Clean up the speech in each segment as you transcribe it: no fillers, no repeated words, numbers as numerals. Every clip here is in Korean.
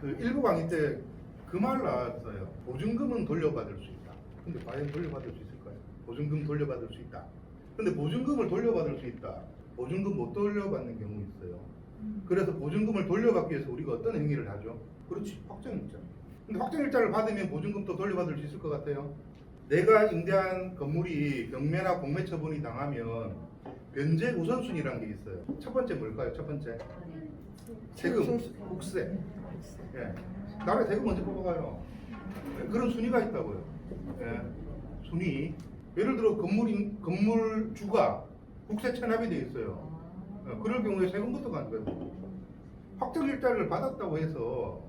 그 일부 강의 때 그 말 나왔어요. 보증금은 돌려받을 수 있다. 근데 과연 돌려받을 수 있을까요? 보증금 돌려받을 수 있다. 근데 보증금을 돌려받을 수 있다. 보증금 못 돌려받는 경우 있어요. 그래서 보증금을 돌려받기 위해서 우리가 어떤 행위를 하죠? 그렇지, 확정일자. 근데 확정일자를 받으면 보증금도 돌려받을 수 있을 것 같아요. 내가 임대한 건물이 경매나 공매 처분이 당하면 변제 우선순위라는 게 있어요. 첫 번째 뭘까요? 첫 번째 세금, 국세. 예. 나라에 세금 먼저 뽑아가요. 예, 그런 순위가 있다고요. 예. 순위. 예를 들어 건물주가 국세 체납이 돼 있어요. 예, 그럴 경우에 세금부터 가는 거예요. 확정일자를 받았다고 해서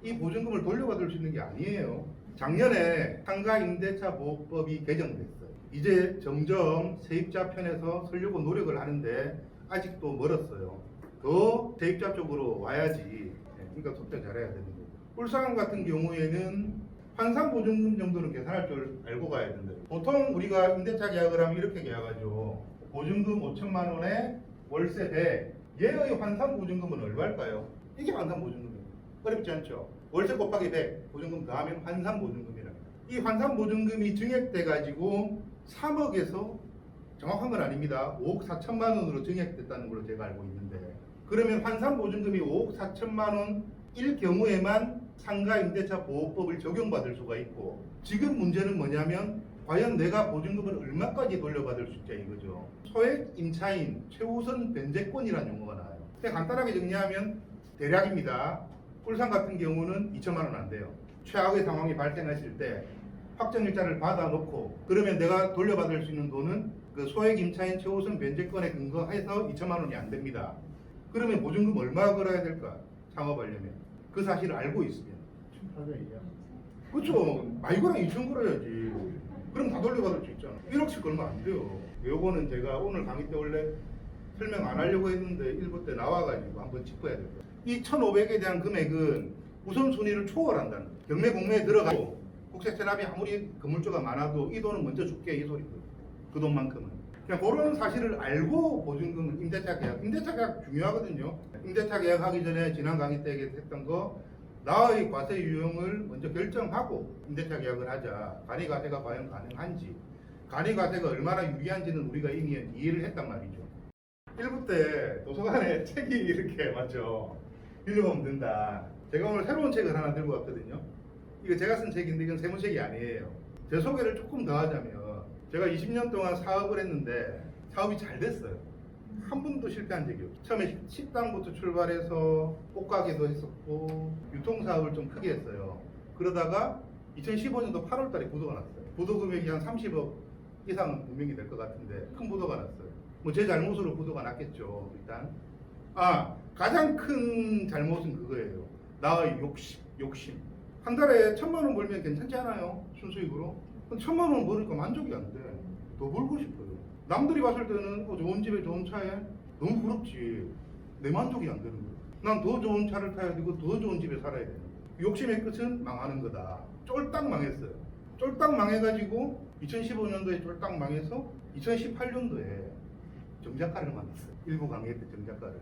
이 보증금을 돌려받을 수 있는 게 아니에요. 작년에 상가임대차보호법이 개정됐어요. 이제 점점 세입자 편에서 서려고 노력을 하는데 아직도 멀었어요. 더 세입자 쪽으로 와야지. 그러니까 소통 잘해야 되는 거고. 울산 같은 경우에는 환산보증금 정도는 계산할 줄 알고 가야 된다. 보통 우리가 임대차 계약을 하면 이렇게 계약하죠. 보증금 5천만 원에 월세 100. 얘의 환산보증금은 얼마일까요? 이게 환산보증금이에요. 어렵지 않죠? 월세 곱하기 100, 보증금 더하면 환산보증금이랍니다. 이 환산보증금이 증액돼 가지고 3억에서 정확한 건 아닙니다. 5억 4천만 원으로 증액됐다는 걸로 제가 알고 있는데, 그러면 환산보증금이 5억 4천만 원일 경우에만 상가임대차보호법을 적용받을 수가 있고, 지금 문제는 뭐냐면 과연 내가 보증금을 얼마까지 돌려받을 수 있냐 이거죠. 소액 임차인 최우선 변제권이라는 용어가 나와요. 그냥 간단하게 정리하면 대략입니다. 울산 같은 경우는 2천만 원 안 돼요. 최악의 상황이 발생했을 때 확정일자를 받아놓고, 그러면 내가 돌려받을 수 있는 돈은 그 소액 임차인 최우선 변제권에 근거해서 2천만 원이 안 됩니다. 그러면 보증금 얼마 걸어야 될까? 창업하려면. 그 사실을 알고 있으면. 1,800이요. 그렇죠. 많이 걸어 2천 걸어야지. 그럼 다 돌려받을 수 있잖아. 1억씩 걸면 안 돼요. 요거는 제가 오늘 강의 때 원래 설명 안 하려고 했는데 일부 때 나와가지고 한번 짚어야 될 거예요. 이 1,500에 대한 금액은 우선순위를 초월한다는 거예요. 경매 공매에 들어가고 국세 체납이 아무리 건물주가 많아도 이 돈은 먼저 줄게 이 소리거든요. 그 돈만큼은. 그냥 그런 사실을 알고 보증금은 임대차 계약 중요하거든요. 임대차 계약하기 전에 지난 강의 때 했던 거, 나의 과세 유형을 먼저 결정하고 임대차 계약을 하자. 간이과세가 과연 가능한지, 간이과세가 얼마나 유리한지는 우리가 이미 이해를 했단 말이죠. 1부 때 도서관에 책이 이렇게 맞죠? 빌려보면 된다. 제가 오늘 새로운 책을 하나 들고 왔거든요. 이거 제가 쓴 책인데 이건 세무책이 아니에요. 제 소개를 조금 더 하자면, 제가 20년 동안 사업을 했는데 사업이 잘 됐어요. 한 번도 실패한 적이 없어요. 처음에 식당부터 출발해서 옷가게도 했었고 유통사업을 좀 크게 했어요. 그러다가 2015년도 8월 달에 부도가 났어요. 부도 금액이 한 30억 이상은 분명히 될 것 같은데 큰 부도가 났어요. 뭐 제 잘못으로 부도가 났겠죠. 일단 가장 큰 잘못은 그거예요. 나의 욕심. 한 달에 1,000만 원 벌면 괜찮지 않아요? 순수익으로. 1,000만 원 벌으니까 만족이 안 돼. 더 벌고 싶어요. 남들이 봤을 때는 좋은 집에 좋은 차에 너무 부럽지. 내 만족이 안 되는 거예요. 난 더 좋은 차를 타야 되고 더 좋은 집에 살아야 되는 거예요. 욕심의 끝은 망하는 거다. 쫄딱 망했어요. 쫄딱 망해가지고 2015년도에 쫄딱 망해서 2018년도에 정작가를 만났어요. 일부 강의 때 정작가를.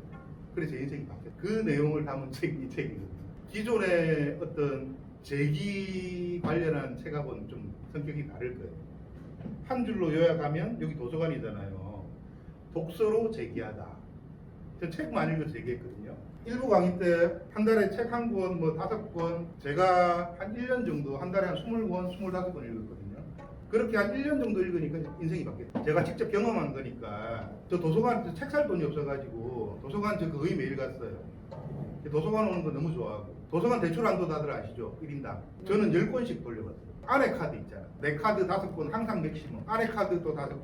그래서 제 인생이 바뀌었어요. 그 내용을 담은 책이 이 책이거든요. 기존의 어떤 재기 관련한 책하고는 좀 성격이 다를 거예요. 한 줄로 요약하면 여기 도서관이잖아요. 독서로 재기하다. 저 책 많이 읽어서 재기했거든요. 일부 강의 때 한 달에 책 한 권, 뭐 5권, 제가 한 1년 정도, 한 달에 한 20권, 25권 읽었거든요. 그렇게 한 1년 정도 읽으니까 인생이 바뀌었어요. 제가 직접 경험한 거니까. 저 도서관 책 살 돈이 없어가지고 도서관 저 거의 매일 갔어요. 도서관 오는 거 너무 좋아하고. 도서관 대출 한도 다들 아시죠? 1인당. 저는 10권씩 돌려봤어요. 아내 카드 있잖아. 내 카드 5권 항상 맥시멈. 아내 카드 또 5권.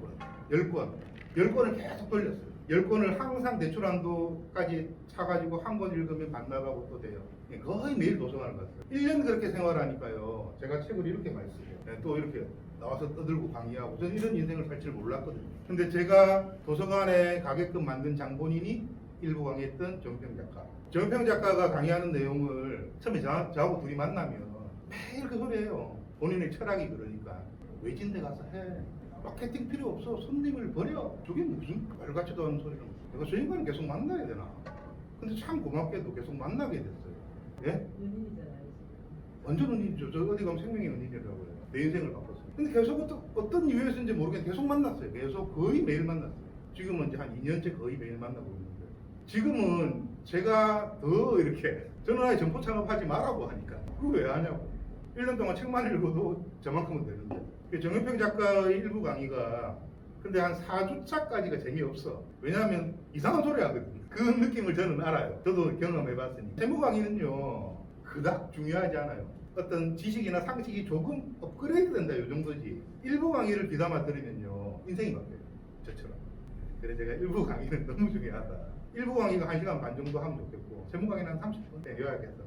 10권. 10권을 계속 돌렸어요. 10권을 항상 대출 한도까지 차가지고 한 권 읽으면 반납하고 또 돼요. 거의 매일 도서관을 갔어요. 1년 그렇게 생활하니까요. 제가 책을 이렇게 많이 쓰고 또 이렇게 나와서 떠들고 강의하고, 저는 이런 인생을 살 줄 몰랐거든요. 근데 제가 도서관에 가게끔 만든 장본인이 일부 강의했던 정평 작가. 정평 작가가 강의하는 내용을 처음에 저하고 둘이 만나면 매일 그 소리예요. 본인의 철학이 그러니까 외진데 가서 해. 마케팅 필요 없어. 손님을 버려. 저게 무슨 말 같지도 않은 소리를. 내가 저 인간을 계속 만나야 되나. 근데 참 고맙게도 계속 만나게 됐어요. 예? 연인이잖아요. 완전 은인이죠. 저 어디 가면 생명의 은인이라고 해요. 내 인생을 바꿨어요. 근데 계속 어떤 이유에서인지 모르겠는데 계속 만났어요. 계속 거의 매일 만났어요. 지금은 이제 한 2년째 거의 매일 만나고 있는데 지금은 제가 더 이렇게 저는 아예 점포 창업하지 말라고 하니까 그거 왜 하냐고. 1년 동안 책만 읽어도 저만큼은 되는데 정은평 작가의 일부 강의가 근데 한 4주차까지가 재미없어. 왜냐하면 이상한 소리 하거든요. 그 느낌을 저는 알아요. 저도 경험해봤으니. 세무 강의는요 그닥 중요하지 않아요. 어떤 지식이나 상식이 조금 업그레이드 된다 이 정도지. 일부 강의를 귀담아 들으면요 인생이 바뀌어요. 저처럼. 그래서 제가 일부 강의는 너무 중요하다. 일부 강의가 1시간 반 정도 하면 좋겠고 세무 강의는 한 30분 요약해서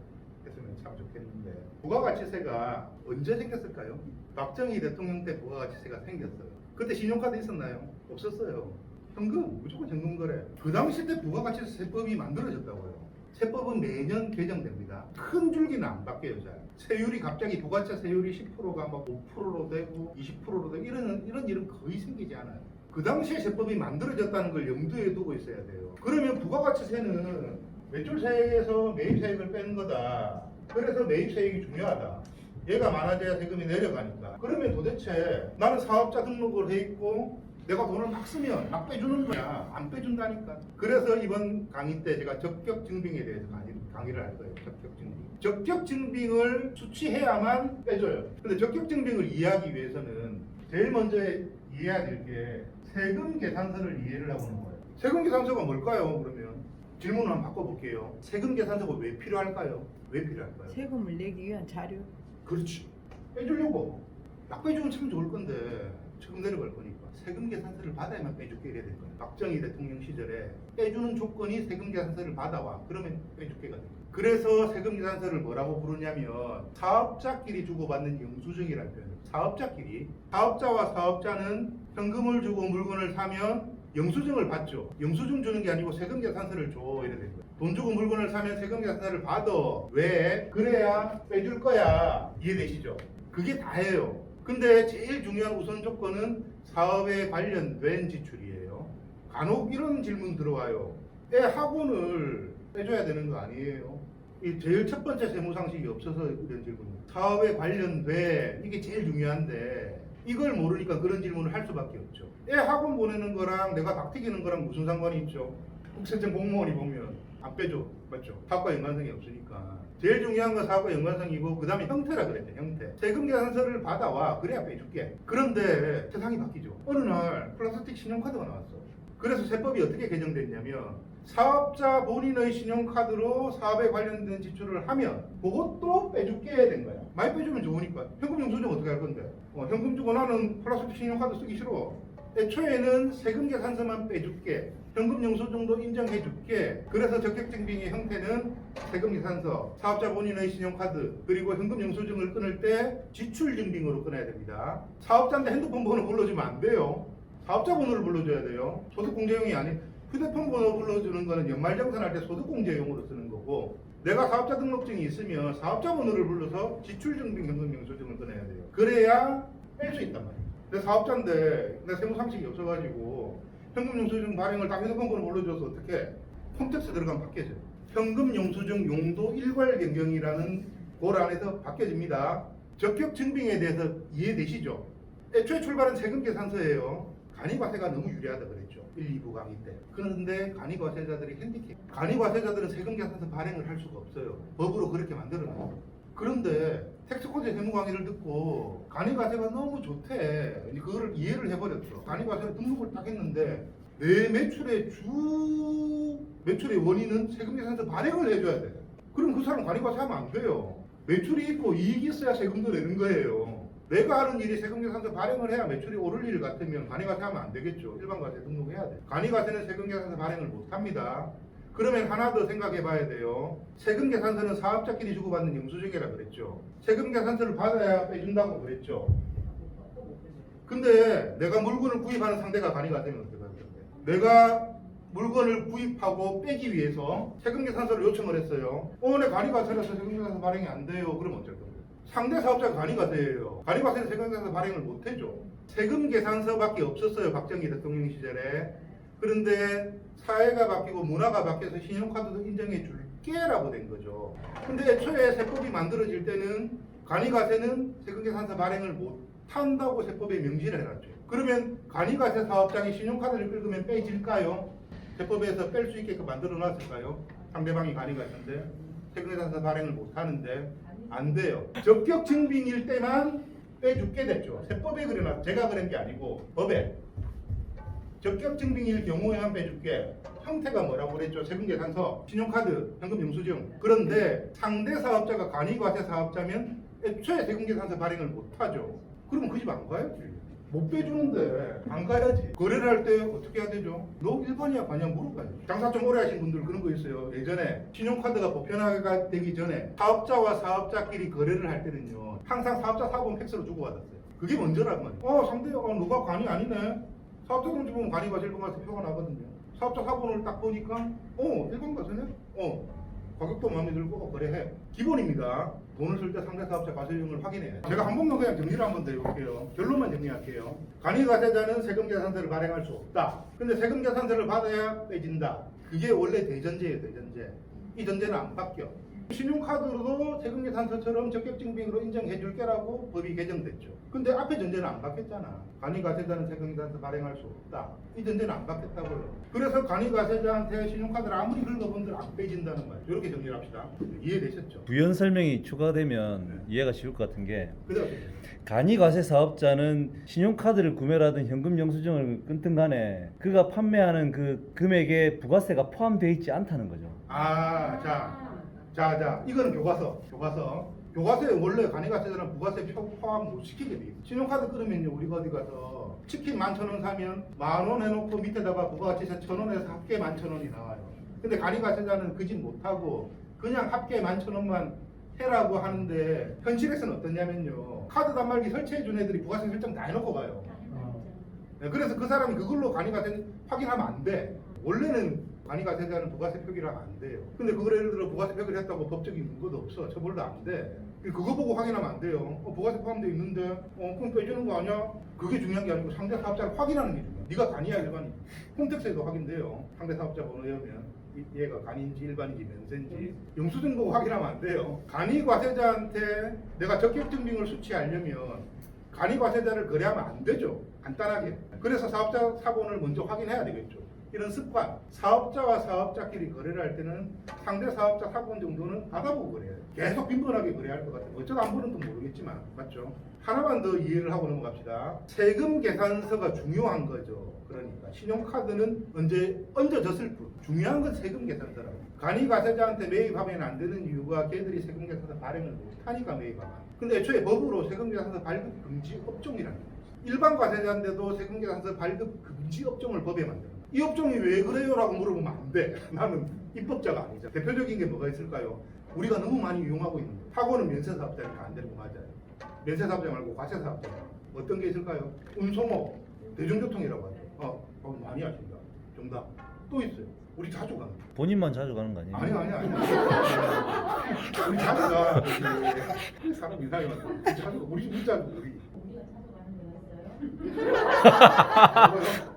했으면 참 좋겠는데 부가가치세가 언제 생겼을까요? 박정희 대통령 때 부가가치세가 생겼어요. 그때 신용카드 있었나요? 없었어요. 현금, 무조건 현금 거래. 그 당시 때 부가가치세법이 만들어졌다고요. 세법은 매년 개정됩니다. 큰 줄기는 안 바뀌어요, 잘. 세율이 갑자기 부가세 세율이 10%가 막 5%로 되고 20%로 되고 이런 일은 거의 생기지 않아요. 그 당시에 세법이 만들어졌다는 걸 염두에 두고 있어야 돼요. 그러면 부가가치세는 매출세에서 매입세액을 빼는 거다. 그래서 매입세액이 중요하다. 얘가 많아져야 세금이 내려가니까. 그러면 도대체 나는 사업자 등록을 해 있고 내가 돈을 막 쓰면 막 빼주는 거야. 안 빼준다니까. 그래서 이번 강의 때 제가 적격증빙에 대해서 강의를 할 거예요. 적격증빙. 적격증빙을 수취해야만 빼줘요. 근데 적격증빙을 이해하기 위해서는 제일 먼저 이해해야 될 게 세금 계산서를 이해를 하고 있는 거예요. 세금 계산서가 뭘까요? 그러면 질문을 한번 바꿔볼게요. 세금 계산서가 왜 필요할까요? 왜 필요할까요? 세금을 내기 위한 자료. 그렇지. 빼주려고. 막 빼주면 참 좋을 건데 세금 내려갈 거니까 세금 계산서를 받아야만 빼줄게 이래야 될 거예요. 박정희 대통령 시절에 빼주는 조건이 세금 계산서를 받아와. 그러면 빼줄게가 돼요. 그래서 세금 계산서를 뭐라고 부르냐면 사업자끼리 주고받는 영수증이라는 표현이에요. 사업자끼리. 사업자와 사업자는 현금을 주고 물건을 사면 영수증을 받죠. 영수증 주는 게 아니고 세금 계산서를 줘 이래 된 거예요. 돈 주고 물건을 사면 세금 계산서를 받아. 왜? 그래야 빼줄 거야. 이해되시죠? 그게 다예요. 근데 제일 중요한 우선 조건은 사업에 관련된 지출이에요. 간혹 이런 질문 들어와요. 애 학원을 빼줘야 되는 거 아니에요? 이 제일 첫 번째 세무상식이 없어서 이런 질문이에요. 사업에 관련돼 이게 제일 중요한데 이걸 모르니까 그런 질문을 할 수밖에 없죠. 애 학원 보내는 거랑 내가 닭 튀기는 거랑 무슨 상관이 있죠? 국세청 공무원이 보면 안 빼줘. 맞죠? 사업과 연관성이 없으니까. 제일 중요한 건 사업과 연관성이고 그 다음에 형태라 그랬죠. 형태. 세금 계산서를 받아와. 그래야 빼줄게. 그런데 세상이 바뀌죠. 어느 날 플라스틱 신용카드가 나왔어. 그래서 세법이 어떻게 개정됐냐면 사업자 본인의 신용카드로 사업에 관련된 지출을 하면 그것도 빼줄게 된 거야. 많이 빼주면 좋으니까. 현금 영수증 어떻게 할 건데? 현금 주고 나는 플라스틱 신용카드 쓰기 싫어. 애초에는 세금 계산서만 빼줄게. 현금 영수증도 인정해줄게. 그래서 적격증빙의 형태는 세금 계산서, 사업자 본인의 신용카드, 그리고 현금 영수증을 끊을 때 지출증빙으로 끊어야 됩니다. 사업자인데 핸드폰 번호 불러주면 안 돼요. 사업자 번호를 불러줘야 돼요. 소득공제용이 아닌 휴대폰 번호 불러주는 거는 연말정산할 때 소득공제용으로 쓰는 거고 내가 사업자 등록증이 있으면 사업자 번호를 불러서 지출증빙 현금 영수증을 끊어야 돼요. 그래야 뺄 수 있단 말이에요. 내 사업자인데 내 세무상식이 없어가지고 현금 영수증 발행을 딱 휴대폰 번호 불러줘서 어떻게 홈택스 들어가면 바뀌어져요. 현금 영수증 용도 일괄 변경이라는 골 안에서 바뀌어집니다. 적격증빙에 대해서 이해되시죠? 애초에 출발은 세금 계산서예요. 간이과세가 너무 유리하다 그랬죠. 1, 2부 강의 때. 그런데 간이과세자들이 핸디캡. 간이과세자들은 세금 계산서 발행을 할 수가 없어요. 법으로 그렇게 만들어놔요. 그런데 텍스코드 세무 강의를 듣고 간이과세가 너무 좋대. 그거를 이해를 해버렸어. 간이과세를 등록을 딱 했는데 내 매출의 매출의 원인은 세금 계산서 발행을 해줘야 돼. 그럼 그 사람 간이과세 하면 안 돼요. 매출이 있고 이익이 있어야 세금도 내는 거예요. 내가 하는 일이 세금계산서 발행을 해야 매출이 오를 일 같으면 간이과세 하면 안 되겠죠. 일반과세 등록해야 돼. 간이과세는 세금계산서 발행을 못 합니다. 그러면 하나 더 생각해 봐야 돼요. 세금계산서는 사업자끼리 주고받는 영수증이라 그랬죠. 세금계산서를 받아야 빼준다고 그랬죠. 근데 내가 물건을 구입하는 상대가 간이과세면 어떻게 할 건데? 내가 물건을 구입하고 빼기 위해서 세금계산서를 요청을 했어요. 내 간이과세라서 세금계산서 발행이 안 돼요. 그럼 어쩔 건데? 상대 사업자가 간이과세예요. 간이과세는 세금계산서 발행을 못해줘. 세금계산서밖에 없었어요. 박정희 대통령 시절에. 그런데 사회가 바뀌고 문화가 바뀌어서 신용카드도 인정해 줄게라고 된 거죠. 근데 애초에 세법이 만들어질 때는 간이가세는 세금계산서 발행을 못 한다고 세법에 명시를 해놨죠. 그러면 간이가세 사업장이 신용카드를 긁으면 빼질까요? 세법에서 뺄 수 있게끔 만들어 놨을까요? 상대방이 간이가세인데 세금계산서 발행을 못 하는데 안 돼요. 적격 증빙일 때만 빼죽게 됐죠. 세법에 그려놨, 제가 그런 게 아니고 법에. 적격 증빙일 경우에만 빼줄게. 형태가 뭐라고 그랬죠? 세금계산서, 신용카드, 현금영수증. 그런데 상대 사업자가 간이과세 사업자면 애초에 세금계산서 발행을 못하죠. 그러면 그 집 안 가야지. 못 빼주는데 안 가야지. 거래를 할 때 어떻게 해야 되죠? 너 일반이야 관이야 물어봐야지. 장사 좀 오래 하신 분들 그런 거 있어요. 예전에 신용카드가 보편화가 되기 전에 사업자와 사업자끼리 거래를 할 때는요, 항상 사업자 사본 팩스로 주고받았어요. 그게 먼저란 말이에요. 상대가 누가 관이 아니네. 사업자 돈 주면 관이가 일반 과세 표가 나거든요. 사업자 사본을 딱 보니까 일반 과세네. 가격도 마음에 들고 거래해. 기본입니다. 돈을 쓸 때 상대 사업자 과세율을 확인해요. 제가 한 번만 그냥 정리를 한번 더 해볼게요. 결론만 정리할게요. 간이과세자는 세금계산서를 발행할 수 없다. 근데 세금계산서를 받아야 빼진다. 그게 원래 대전제예요, 대전제. 이 전제는 안 바뀌어. 신용카드로도 세금계산서처럼 적격증빙으로 인정해줄게라고 법이 개정됐죠. 근데 앞에 전제는 안 바뀌었잖아. 간이과세자는 세금계산서 발행할 수 없다. 이 전제는 안 바뀌었다고요. 그래서 간이과세자한테 신용카드를 아무리 긁어본들 안 빼진다는 말이에요. 이렇게 정리를 합시다. 이해되셨죠? 부연 설명이 추가되면 이해가 쉬울 것 같은 게, 그대로 간이과세 사업자는 신용카드를 구매를 하든 현금 영수증을 끊든 간에 그가 판매하는 그 금액에 부가세가 포함되어 있지 않다는 거죠. 자, 이거는 교과서에 원래 간이과세자는 부가세 포함 못 시키게 돼 있어요. 신용카드 끊으면요, 우리가 어디 가서 치킨 11,000원 사면 10,000원 해놓고 밑에다가 부가가치세 1,000원에서 합계 11,000원이 나와요. 근데 간이과세자는 그 짓 못하고 그냥 합계 11,000원만 해라고 하는데, 현실에서는 어떠냐면요, 카드 단말기 설치해준 애들이 부가세 설정 다 해놓고 가요. 그래서 그 사람이 그걸로 간이과세 확인하면 안 돼. 원래는 간이과세자는 부가세 표기를 하면 안 돼요. 근데 그걸 예를 들어 부가세 표기를 했다고 법적인 근거도 없어. 처벌도 안 돼. 그거 보고 확인하면 안 돼요. 부가세 포함되어 있는데 그럼 빼주는 거 아니야? 그게 중요한 게 아니고 상대 사업자를 확인하는 게 중요해. 네가 간이야 일반이. 홈택스에도 확인돼요. 상대 사업자 번호여면 얘가 간인지 일반인지 면세인지. 영수증 보고 확인하면 안 돼요. 간이과세자한테 내가 적격증빙을 수취하려면 간이과세자를 거래하면 안 되죠. 간단하게. 그래서 사업자 사본을 먼저 확인해야 되겠죠. 이런 습관, 사업자와 사업자끼리 거래를 할 때는 상대 사업자 사본 정도는 받아보고 거래해요. 계속 빈번하게 거래할 것 같아요. 어쩌다 한 번은 또 모르겠지만, 맞죠? 하나만 더 이해를 하고 넘어갑시다. 세금 계산서가 중요한 거죠. 그러니까 신용카드는 언제 얹어졌을 뿐. 중요한 건 세금 계산서라고. 간이과세자한테 매입하면 안 되는 이유가 걔들이 세금 계산서 발행을 못하니까 매입하면. 근데 애초에 법으로 세금 계산서 발급 금지 업종이라는 거예요. 일반 과세자인데도 세금 계산서 발급 금지 업종을 법에 만들어요. 이 업종이 왜 그래요? 라고 물어보면 안 돼. 나는 입법자가 아니죠. 대표적인 게 뭐가 있을까요? 우리가 너무 많이 이용하고 있는 거. 하고는 면세사업자니까 안 되는 거 맞아요. 면세사업자 말고 과세사업자. 어떤 게 있을까요? 운송업, 대중교통이라고 하죠. 많이 아십니다. 정답. 또 있어요. 우리 자주 가는 거. 본인만 자주 가는 거 아니에요? 아니. 우리 자주 가. 사람 이상해. 자주 가. 우리 진짜 우리.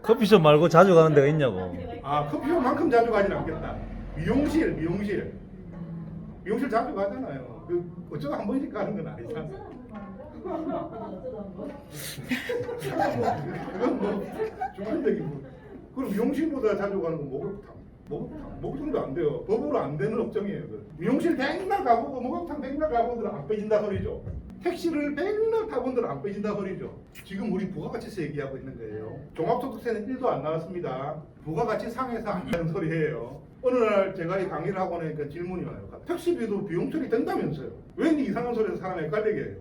커피숍 말고 자주 가는 데가 있냐고. 커피숍만큼 자주 가진 않겠다. 미용실 자주 가잖아요. 어쩌다 한 번씩 가는 건 아니잖아. 그건 뭐 주관적인. 그럼 미용실보다 자주 가는 건 목욕탕도 안 돼요. 법으로 안 되는 업종이에요. 미용실 백날 가보고 목욕탕 백날 가보고들 안 빼진다 소리죠. 택시를 백날 타본들 안 빼진다 소리죠. 지금 우리 부가가치세 얘기하고 있는 거예요. 종합소득세는 1도 안 나왔습니다. 부가가치 상에서 안 하는 소리예요. 어느 날 제가 이 강의를 하고 나니까 질문이 와요. 택시비도 비용 처리 된다면서요. 왜 이상한 소리에서 사람 헷갈리게 해요.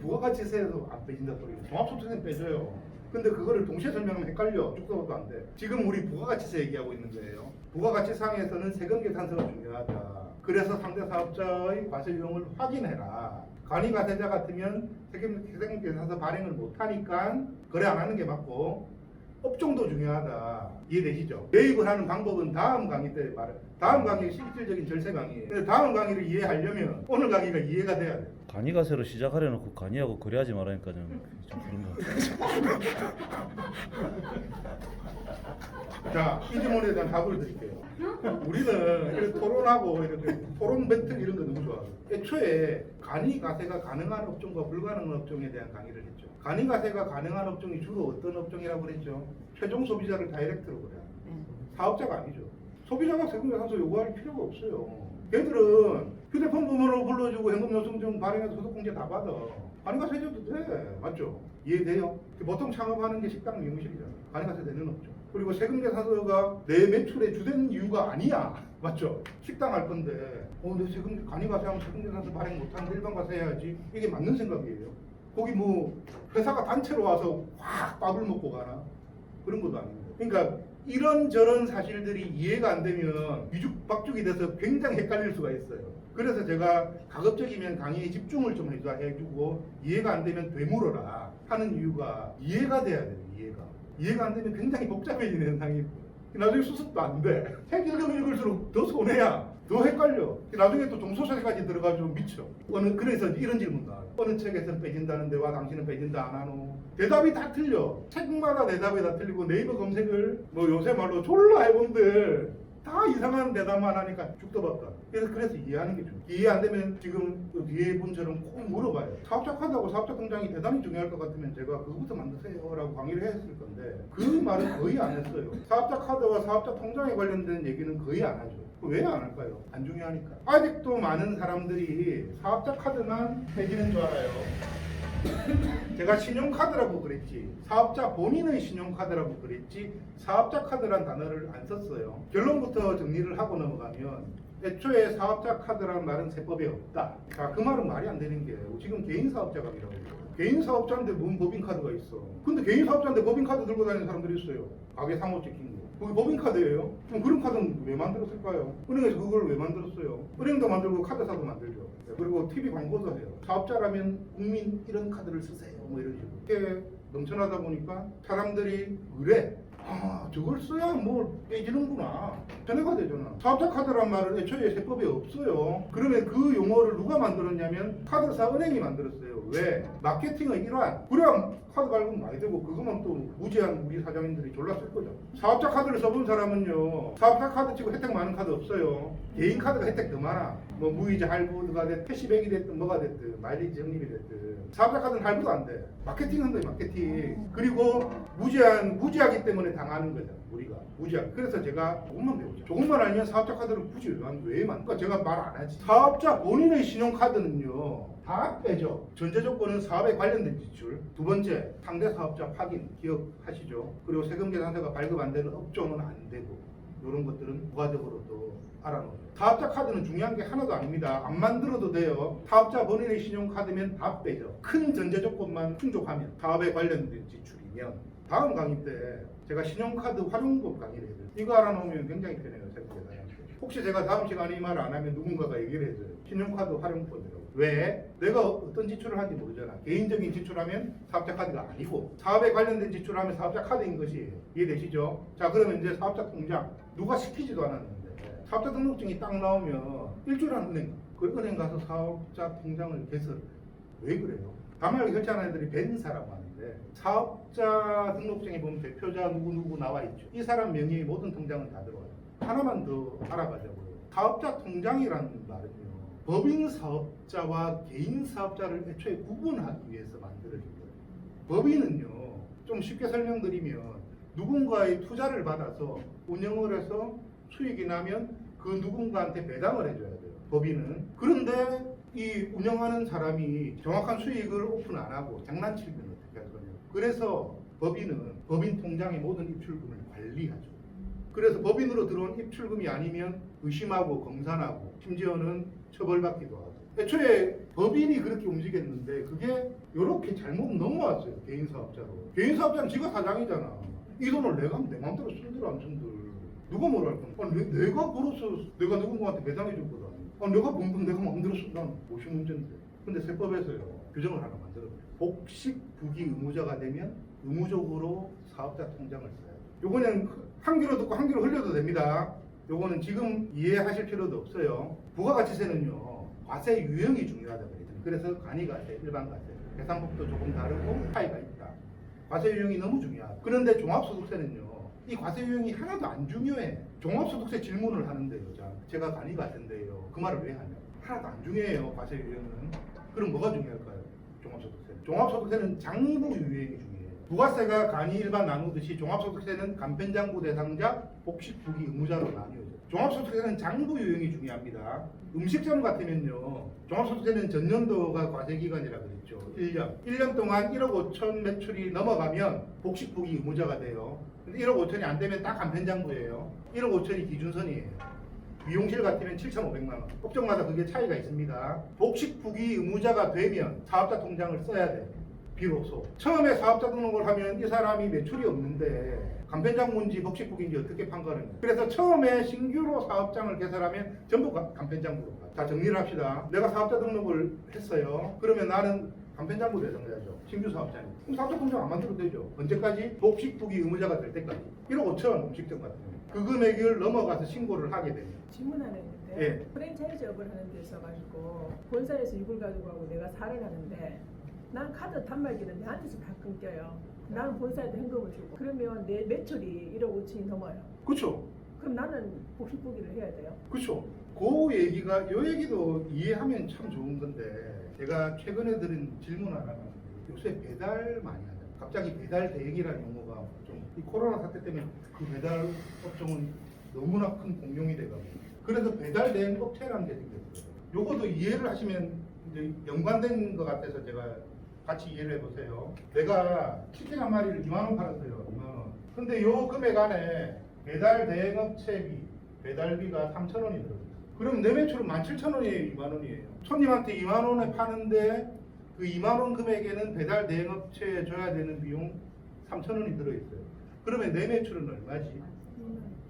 부가가치세에서 안 빼진다 소리예요. 종합소득세는 빼줘요. 근데 그거를 동시에 설명하면 헷갈려. 쭉써도 안 돼. 지금 우리 부가가치세 얘기하고 있는 거예요. 부가가치상에서는 세금계산서가 중요하다. 그래서 상대 사업자의 과세 유형을 확인해라. 간이과세자 같으면 세금계산서 발행을 못하니까 거래 안 하는 게 맞고, 업종도 중요하다. 이해되시죠? 매입을 하는 방법은 다음 강의 때 말해. 다음 강의가 실질적인 절세 강의예요. 근데 다음 강의를 이해하려면 오늘 강의가 이해가 돼야 돼요. 간이가세로 시작하려 놓고 간이하고 거래하지 말라니까 좀 그런 거 같아요. 자, 이 질문에 대한 답을 드릴게요. 우리는 이렇게 토론하고 이렇게 토론 배틀 이런 거 너무 좋아해요. 애초에 간이가세가 가능한 업종과 불가능한 업종에 대한 강의를 했죠. 간이가세가 가능한 업종이 주로 어떤 업종이라고 그랬죠? 최종 소비자를 다이렉트로 그래요. 사업자가 아니죠. 소비자가 세금에 가서 요구할 필요가 없어요. 걔들은 휴대폰 번호로 불러주고 현금요청증 발행해서 소득공제 다 받아. 간이가세 줘도 돼. 맞죠? 이해돼요? 보통 창업하는 게 식당 미용실이잖아. 간이가세 되는 업종. 그리고 세금계산서가 내 매출의 주된 이유가 아니야. 맞죠? 식당 할 건데 내 세금 간이가세 하면 세금계산서 발행 못하는데 일반가세 해야지. 이게 맞는 생각이에요. 거기 뭐 회사가 단체로 와서 확 밥을 먹고 가나? 그런 것도 아닙니다. 그러니까 이런저런 사실들이 이해가 안 되면 뒤죽박죽이 돼서 굉장히 헷갈릴 수가 있어요. 그래서 제가 가급적이면 강의에 집중을 좀 해주고 이해가 안 되면 되물어라 하는 이유가 이해가 돼야 돼요. 이해가 안 되면 굉장히 복잡해지는 현상이 나중에 수습도 안 돼. 책 읽을수록 더 손해야. 더 헷갈려. 나중에 또 종소설까지 들어가지고 미쳐. 그래서 이런 질문 나와요. 어느 책에서는 빼진다는데와 당신은 빼진다 안 하노? 대답이 다 틀려. 책마다 대답이 다 틀리고 네이버 검색을 뭐 요새 말로 졸라 해본들 다 이상한 대답만 하니까 죽도 밥다. 그래서 이해하는 게 중요해요. 이해 안 되면 지금 그 뒤에 분처럼 꼭 물어봐요. 사업자 카드하고 사업자 통장이 대단히 중요할 것 같으면 제가 그거부터 만드세요 라고 강의를 했을 건데 그 말은 거의 안 했어요. 사업자 카드와 사업자 통장에 관련된 얘기는 거의 안 하죠. 왜 안 할까요? 안 중요하니까. 아직도 많은 사람들이 사업자 카드만 해지는 줄 알아요. 제가 신용카드라고 그랬지 사업자 본인의 신용카드라고 그랬지 사업자 카드란 단어를 안 썼어요. 결론부터 정리를 하고 넘어가면 애초에 사업자 카드라는 말은 세법에 없다. 자, 그 말은 말이 안 되는 게 지금 개인 사업자가이라고 해요. 개인 사업자인데 뭔 법인카드가 있어. 근데 개인 사업자인데 법인카드 들고 다니는 사람들이 있어요. 가게 상호 찍힌 거. 그게 법인카드예요? 그럼 그런 카드는 왜 만들었을까요? 은행에서 그걸 왜 만들었어요? 은행도 만들고 카드사도 만들죠. 그리고 TV 광고도 해요. 사업자라면 국민 이런 카드를 쓰세요. 뭐 이런 식으로. 이게 넘쳐나다 보니까 사람들이 그래. 저걸 써야 뭐 깨지는구나. 전해가 되잖아. 사업자 카드란 말은 애초에 세법에 없어요. 그러면 그 용어를 누가 만들었냐면 카드사 은행이 만들었어요. 왜? 마케팅의 일환. 그래야 카드 발급 많이 되고 그것만 또 무지한 우리 사장님들이 졸라 쓸 거죠. 사업자 카드를 써본 사람은요. 사업자 카드 치고 혜택 많은 카드 없어요. 개인 카드가 혜택 더 많아. 뭐 무이자 할부가 됐든 캐시백이 됐든 뭐가 됐든 마일리지 적립이 됐든 사업자 카드는 할부도 안 돼. 마케팅 한다 마케팅. 그리고 무지하기 때문에 당하는 거죠. 우리가 무지하게. 그래서 제가 조금만 배우죠. 조금만 알면 사업자 카드를 굳이 왜 만들까? 제가 말 안 하지. 사업자 본인의 신용카드는요. 다 빼죠. 전제 조건은 사업에 관련된 지출. 두 번째, 상대 사업자 확인 기억하시죠. 그리고 세금계산서가 발급 안 되는 업종은 안 되고 이런 것들은 부가적으로도 알아놓죠. 사업자 카드는 중요한 게 하나도 아닙니다. 안 만들어도 돼요. 사업자 본인의 신용카드면 다 빼죠. 큰 전제 조건만 충족하면 사업에 관련된 지출이면 다음 강의 때 제가 신용카드 활용법 강의를 해드려요. 이거 알아놓으면 굉장히 편해요. 세금계산서한테. 혹시 제가 다음 시간에 이 말을 안 하면 누군가가 얘기를 해줘요. 신용카드 활용법이라고. 왜? 내가 어떤 지출을 하는지 모르잖아. 개인적인 지출하면 사업자 카드가 아니고 사업에 관련된 지출하면 사업자 카드인 것이 이해되시죠? 자, 그러면 이제 사업자 통장 누가 시키지도 않았는데 사업자 등록증이 딱 나오면 일주일에 한 은행 그 은행 가서 사업자 통장을 개설을 해요. 왜 그래요? 다만하게 결제하는 애들이 벤사라고 하는데 사업자 등록증에 보면 대표자 누구 나와 있죠. 이 사람 명의의 모든 통장은 다 들어와요. 하나만 더 알아가자고요. 사업자 통장이라는 말은요. 법인 사업자와 개인 사업자를 애초에 구분하기 위해서 만들어진 거예요. 법인은요. 좀 쉽게 설명드리면 누군가의 투자를 받아서 운영을 해서 수익이 나면 그 누군가한테 배당을 해줘야 돼요. 법인은. 그런데 이 운영하는 사람이 정확한 수익을 오픈 안 하고 장난치면 어떻게 할 거냐. 그래서 법인은 법인 통장의 모든 입출금을 관리하죠. 그래서 법인으로 들어온 입출금이 아니면 의심하고 검사하고 심지어는 처벌받기도 하고. 애초에 법인이 그렇게 움직였는데 그게 이렇게 잘못 넘어왔어요. 개인 사업자로. 개인 사업자는 지가 사장이잖아. 이 돈을 내가 내 마음대로 쓴들 안 쓴들 누가 뭐라 할 거야? 내가 벌어서 내가 누군가한테 배당해 줄 거다. 내가 번 돈 내가 마음대로 쓴다는 무슨 문제인데. 근데 세법에서요 규정을 하나 만들어요. 복식 부기 의무자가 되면 의무적으로 사업자 통장을 써요. 요거는 한 귀로 듣고 한 귀로 흘려도 됩니다. 요거는 지금 이해하실 필요도 없어요. 부가가치세는요, 과세 유형이 중요하다 그랬잖아요. 그래서 간이과세, 일반과세, 계산법도 조금 다르고 차이가 있다. 과세 유형이 너무 중요하다. 그런데 종합소득세는요, 이 과세 유형이 하나도 안 중요해. 종합소득세 질문을 하는데요, 제가 간이과세인데요. 그 말을 왜 하냐? 하나도 안 중요해요, 과세 유형은. 그럼 뭐가 중요할까요? 종합소득세는. 종합소득세는 장부 유형이 중요해요. 부가세가 간이 일반 나누듯이 종합소득세는 간편장부 대상자, 복식부기 의무자로 나뉘어져요. 종합소득세는 장부 유형이 중요합니다. 음식점 같으면요, 종합소득세는 전년도가 과세기간이라 그랬죠. 1년 동안 1억 5천 매출이 넘어가면 복식부기 의무자가 돼요. 근데 1억 5천이 안 되면 딱 간편장부예요. 1억 5천이 기준선이에요. 미용실 같으면 7,500만 원. 업종마다 그게 차이가 있습니다. 복식부기 의무자가 되면 사업자 통장을 써야 돼요. 비로소. 처음에 사업자 등록을 하면 이 사람이 매출이 없는데 간편장부인지 복식부기인지 어떻게 판가르는 거예요. 그래서 처음에 신규로 사업장을 개설하면 전부 간편장부로 가요. 자, 정리를 합시다. 내가 사업자 등록을 했어요. 그러면 나는 간편장부 대상자죠. 신규 사업자니. 그럼 사업자 통장 안 만들어도 되죠. 언제까지? 복식부기 의무자가 될 때까지. 1억 5천 음식점 같으면. 그 금액을 넘어가서 신고를 하게 됩니다. 질문 하나 있는데 예. 프랜차이즈업을 하는 데 있어가지고 본사에서 이걸 가지고 하고 내가 사를 하는데 난 카드 단말기는 내한테서 다 끊겨요. 나는 본사에도 현금을 주고 그러면 내 매출이 1억 5천이 넘어요. 그렇죠. 그럼 나는 복식부기를 해야 돼요. 그렇죠. 그 얘기가 요 얘기도 이해하면 참 좋은 건데 제가 최근에 들은 질문 하나가 요새 배달 많이 하잖아요. 갑자기 배달 대행이라는 용어가 좀 이 코로나 사태 때문에 그 배달 업종은 너무나 큰 공룡이 돼가지고 그래서 배달 대행 업체라는 게 생겼어요. 요것도 이해를 하시면 이제 연관된 것 같아서 제가 같이 이해를 해보세요. 내가 치킨 한 마리를 2만 원 팔았어요. 2만 원. 근데 요 금액 안에 배달 대행 업체비, 배달비가 3,000원이 들어있어요. 그럼 내 매출은 17,000원이에요, 2만 원이에요. 손님한테 2만 원에 파는데 그 2만 원 금액에는 배달 대행 업체에 줘야 되는 비용 3,000원이 들어있어요. 그러면 내 매출은 얼마지?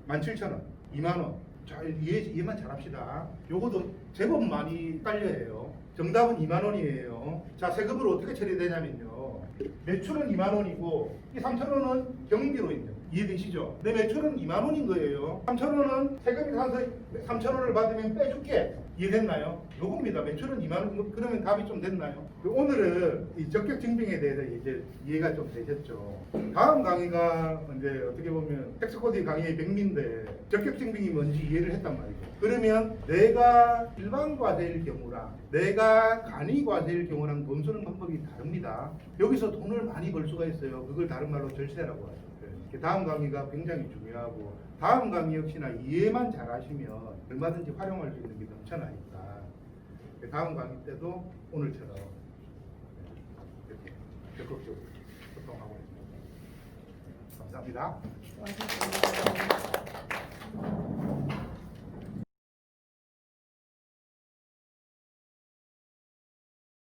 17,000원, 2만 원. 자, 이해만 잘합시다. 요것도 제법 많이 딸려요. 정답은 2만 원이에요. 자, 세금으로 어떻게 처리되냐면요. 매출은 2만 원이고 이 3,000원은 경비로 있는. 이해되시죠? 내 매출은 2만 원인 거예요. 3,000원은 세금이 산서 3,000원을 받으면 빼줄게. 이해됐나요? 요겁니다. 매출은 2만 원. 그러면 답이 좀 됐나요? 오늘은 이 적격 증빙에 대해서 이제 이해가 좀 되셨죠? 다음 강의가 이제 어떻게 보면 텍스코드 강의의 백미인데 적격 증빙이 뭔지 이해를 했단 말이죠. 그러면 내가 일반 과세일 경우랑 내가 간이 과세일 경우랑 돈 쓰는 방법이 다릅니다. 여기서 돈을 많이 벌 수가 있어요. 그걸 다른 말로 절세라고 하죠. 다음 강의가 굉장히 중요하고 다음 강의 역시나 이해만 잘하시면 얼마든지 활용할 수 있는 게 넘쳐나니까 다음 강의 때도 오늘처럼 이렇게 적극적으로 소통하고 있습니다. 감사합니다. 와주셔서 감사합니다.